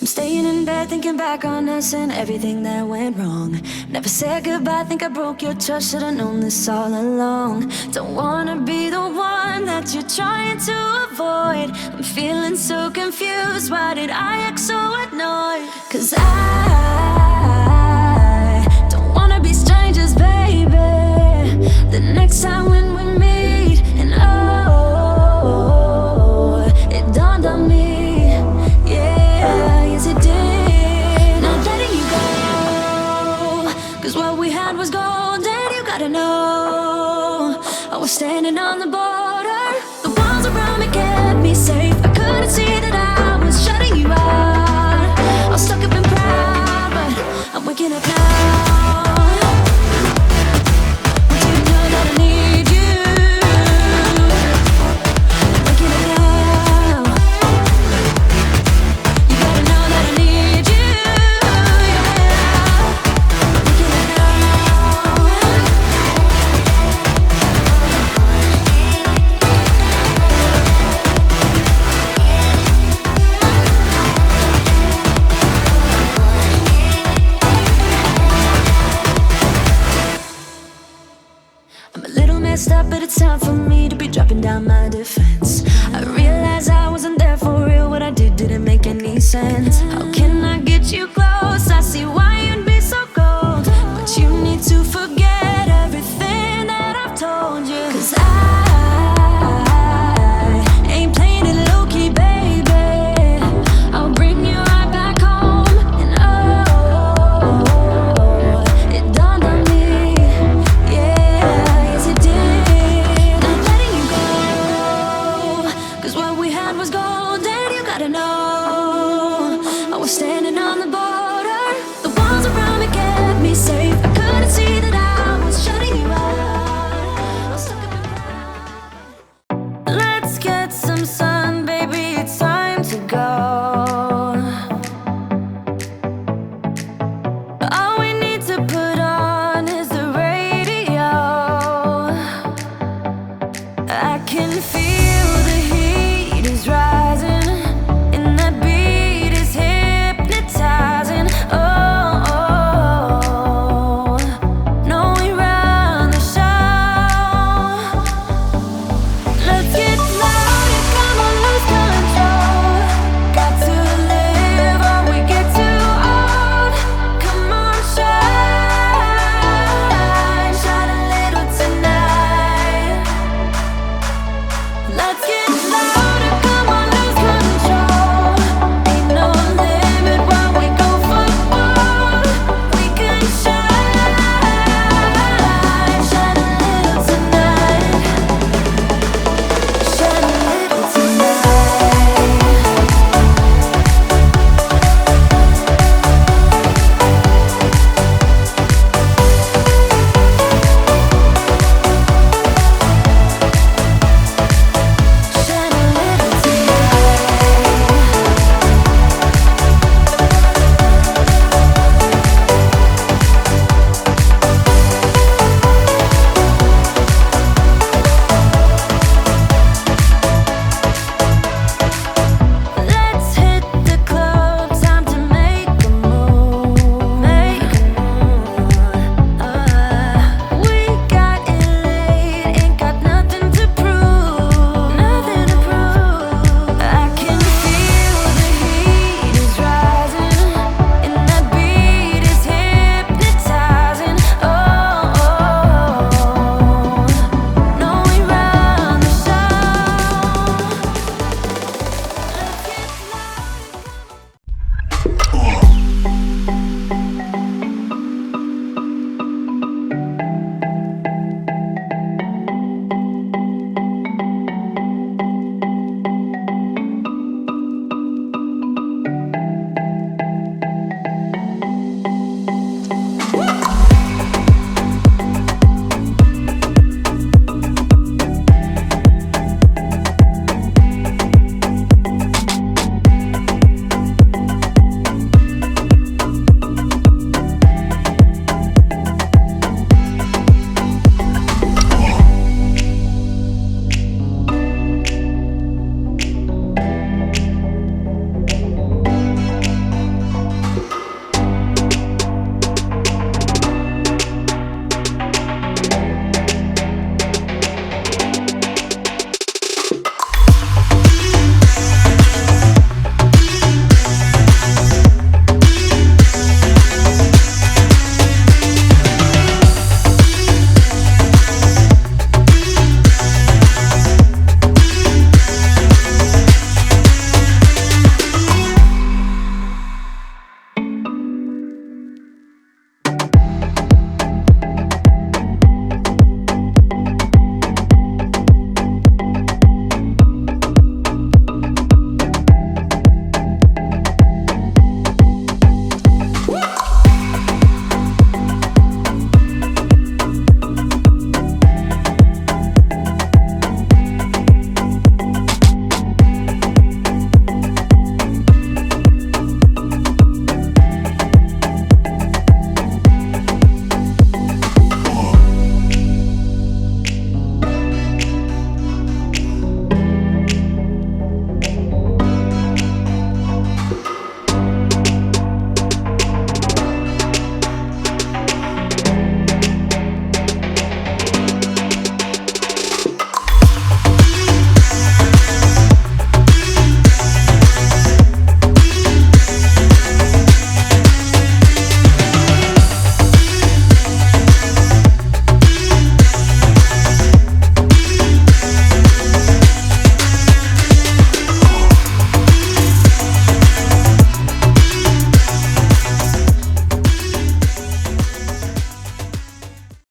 I'm staying in bed thinking back on us and everything that went wrong. Never said goodbye, think I broke your trust. Should've known this all along. Don't wanna be the one that you're trying to avoid. I'm feeling so confused, why did I act so annoyed? 'Cause I don't wanna be strangers, baby. The next time when we meet, and oh, it dawned on me. What we had was gold, and you gotta know I was standing on the border. The walls around me kept me safe. I couldn't see that I was shutting you out. I was stuck up and proud, but I'm waking up now. Want you to know that I need you. I'm waking up now. You gotta know that I need you. Up, but it's time for me to be dropping down my defense. I realize I wasn't there for real. What I did didn't make any sense. How can I get you close? I see why you'd be so cold, but you need to forget everything that I've told you. 'Cause I ain't playing it low-key, baby. I'll bring you right back home. And oh, it dawned on me. Yeah, yes it did. Was gold, and you gotta know I was standing